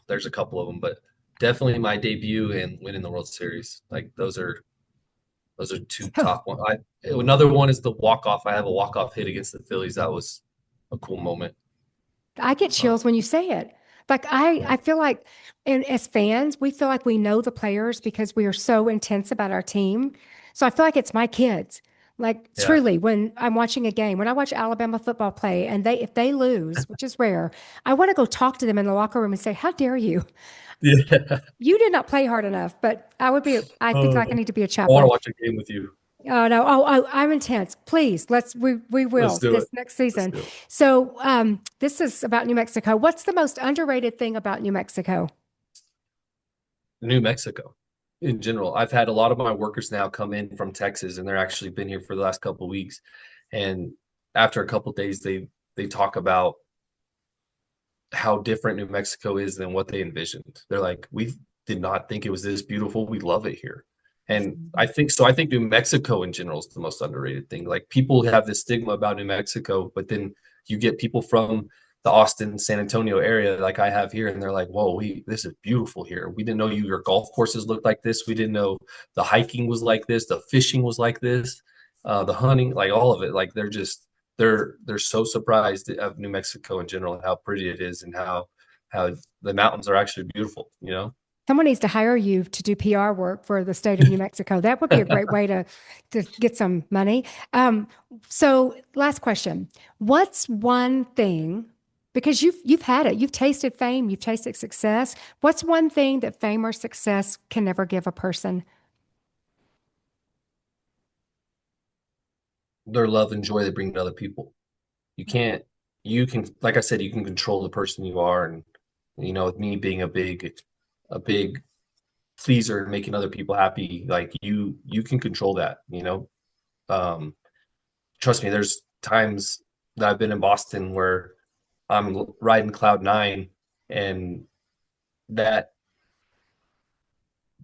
there's a couple of them, but definitely my debut and winning the World Series. Like those are two top one. Another one is the walk off. I have a walk off hit against the Phillies. That was a cool moment. I get Uh, chills when you say it. Like yeah, I feel like, and as fans, we feel like we know the players because we are so intense about our team. So I feel like it's my kids. Like yeah, truly, when I'm watching a game, when I watch Alabama football play, and if they lose, which is rare, I want to go talk to them in the locker room and say, "How dare you? yeah. You did not play hard enough." But I think Uh, like I need to be a I want to chaplain. watch a game with you. Oh no! I'm intense. Please, we Let's will do it. this next Let's season. do it. So, this is about New Mexico. What's the most underrated thing about New Mexico? New Mexico in general. I've had a lot of my workers now come in from Texas, and they're actually been here for the last couple of weeks. And after a couple of days, they talk about how different New Mexico is than what they envisioned. They're like, we did not think it was this beautiful. We love it here. And I think so. I think New Mexico in general is the most underrated thing. Like people have this stigma about New Mexico, but then you get people from the Austin, San Antonio area, like I have here, and they're like, "Whoa, this is beautiful here. We didn't know your golf courses looked like this. We didn't know the hiking was like this. The fishing was like this. The hunting, like all of it. Like they're so surprised of New Mexico in general and how pretty it is and how the mountains are actually beautiful, you know? Someone needs to hire you to do PR work for the state of New Mexico. That would be a great way to get some money. Um, so, last question: what's one thing? Because you've had it, you've tasted fame, you've tasted success. What's one thing that fame or success can never give a person? Their love and joy they bring to other people. You can't you can like I said, you can control the person you are and with me being a big pleaser and making other people happy, like you can control that. Um Trust me, there's times that I've been in Boston where I'm riding cloud nine and that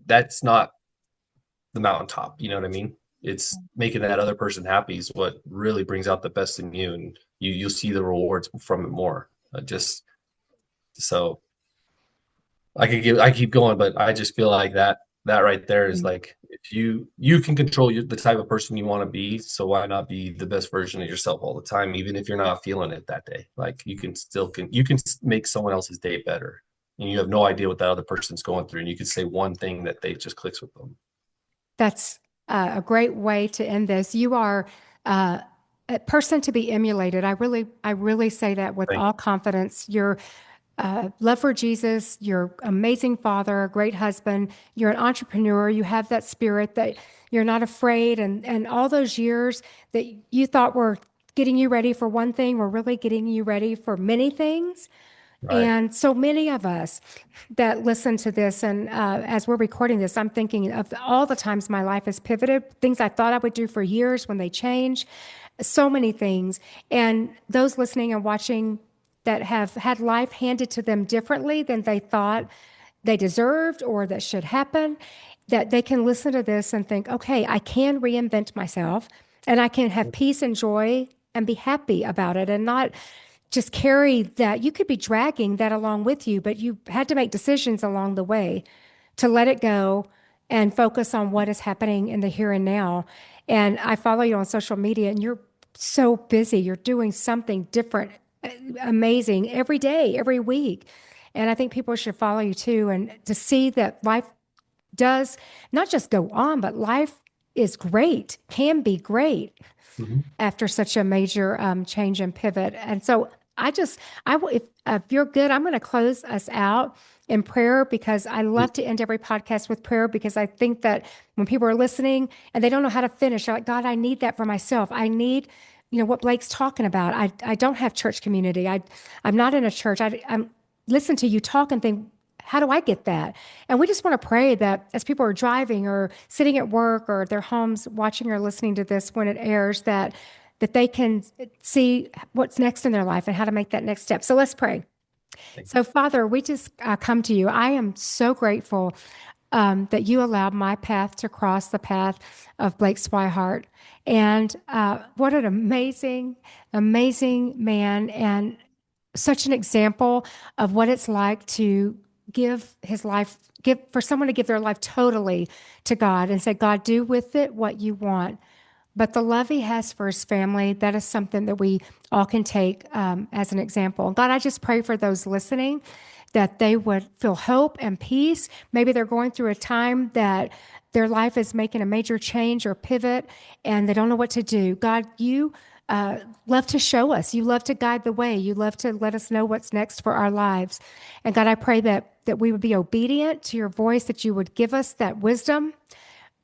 that's not the mountaintop. You know what I mean? It's making that other person happy is what really brings out the best in you, and you'll see the rewards from it more. Just so I keep going, but I just feel like that right there is like if you can control the type of person you want to be, so why not be the best version of yourself all the time, even if you're not feeling it that day? Like you can make someone else's day better, and you have no idea what that other person's going through, and you can say one thing that they just clicks with them. That's a great way to end this. You are uh, a person to be emulated. I really say that with Thank all confidence. Your love for Jesus, you're amazing father, a great husband. You're an entrepreneur. You have that spirit that you're not afraid, and all those years that you thought were getting you ready for one thing were really getting you ready for many things. Right. And so many of us that listen to this, and as we're recording this, I'm thinking of all the times my life has pivoted, things I thought I would do for years when they change, so many things. And those listening and watching that have had life handed to them differently than they thought they deserved or that should happen, that they can listen to this and think, okay, I can reinvent myself and I can have peace and joy and be happy about it and not just carry that. You could be dragging that along with you, but you had to make decisions along the way to let it go and focus on what is happening in the here and now. And I follow you on social media, and you're so busy. You're doing something different, amazing every day, every week. And I think people should follow you too, and to see that life does not just go on, but life is great, can be great Mhm. after such a major change and pivot. And so if you're good, I'm going to close us out in prayer because I Yeah. love to end every podcast with prayer because I think that when people are listening and they don't know how to finish, they're like, God, I need that for myself. I need, what Blake's talking about. I don't have church community. I'm not in a church. I'm listen to you talk and think, how do I get that? And we just want to pray that as people are driving or sitting at work or their homes watching or listening to this when it airs, that they can see what's next in their life and how to make that next step. So let's pray. Thank So, Father, we just come to you. I am so grateful that you allowed my path to cross the path of Blake Swihart. And what an amazing, amazing man, and such an example of what it's like to give his life, give for someone to give their life totally to God and say, God, do with it what you want. But the love he has for his family, that is something that we all can take as an example. God, I just pray for those listening that they would feel hope and peace. Maybe they're going through a time that their life is making a major change or pivot and they don't know what to do. God, you love to show us. You love to guide the way. You love to let us know what's next for our lives. And God, I pray that we would be obedient to your voice, that you would give us that wisdom.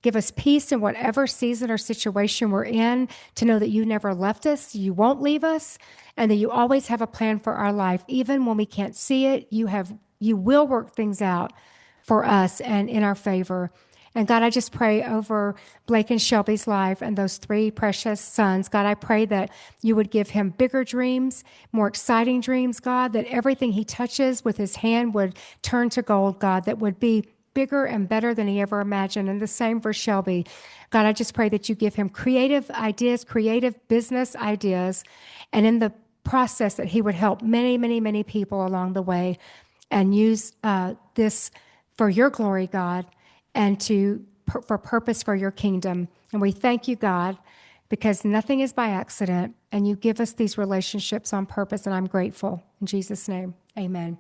Give us peace in whatever season or situation we're in, to know that you never left us, you won't leave us, and that you always have a plan for our life. Even when we can't see it, you will work things out for us and in our favor. And God, I just pray over Blake and Shelby's life and those three precious sons. God, I pray that you would give him bigger dreams, more exciting dreams, God, that everything he touches with his hand would turn to gold, God, that would be bigger and better than he ever imagined. And the same for Shelby. God, I just pray that you give him creative ideas, creative business ideas, and in the process that he would help many, many, many people along the way and use this for your glory, God, and for purpose for your kingdom. And we thank you, God, because nothing is by accident, and you give us these relationships on purpose, and I'm grateful. In Jesus' name, amen.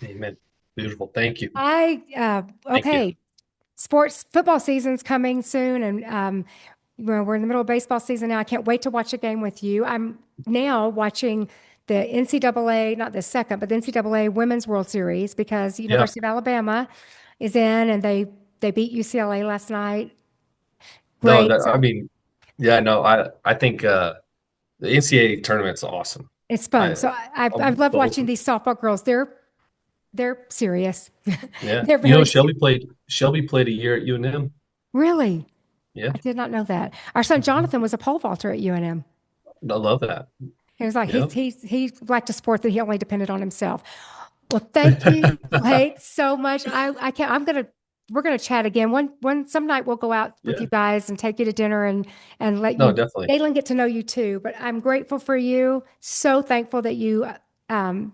you. Amen. Beautiful. Thank you. Thank you. Okay. Sports football season's coming soon, and we're in the middle of baseball season now. I can't wait to watch a game with you. I'm now watching the NCAA, not the second, but the NCAA Women's World Series because Yeah. University of Alabama is in, and they beat UCLA last night. No, Great. I So mean, yeah, no, I think the NCAA tournament's awesome. it's fun. I, So I love both. watching these softball girls. They're serious. Yeah. They're very serious. Shelby played a year at UNM. Really, Yeah. I did not know that. Our son Mhm. Jonathan was a pole vaulter at UNM. I love that. He was like, Yeah. he liked a sport that he only depended on himself. Well, thank you, Blake, so much. I can't. We're gonna chat again. Some night we'll go out with Yeah. you guys and take you to dinner and let No, you, definitely. Galen, get to know you too. But I'm grateful for you. So thankful that you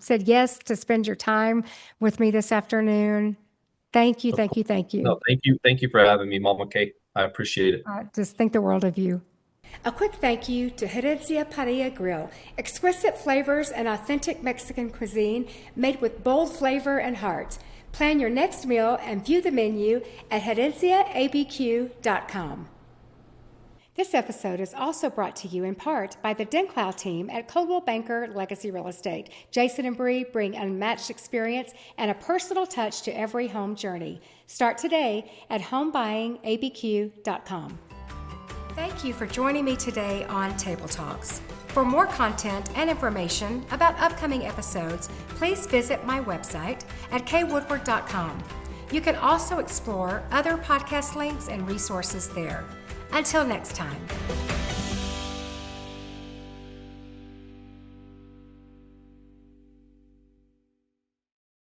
said yes to spend your time with me this afternoon. Thank you, Of thank course. you, thank you. No, thank you. Thank you for having me, Mama Kate. I appreciate it. I just think the world of you. A quick thank you to Herencia Parilla Grill. Exquisite flavors and authentic Mexican cuisine made with bold flavor and heart. Plan your next meal and view the menu at herenciaabq.com. This episode is also brought to you in part by the Denclow team at Coldwell Banker Legacy Real Estate. Jason and Bree bring unmatched experience and a personal touch to every home journey. Start today at homebuyingabq.com. Thank you for joining me today on Table Talks. For more content and information about upcoming episodes, please visit my website at kwoodward.com. You can also explore other podcast links and resources there. Until next time.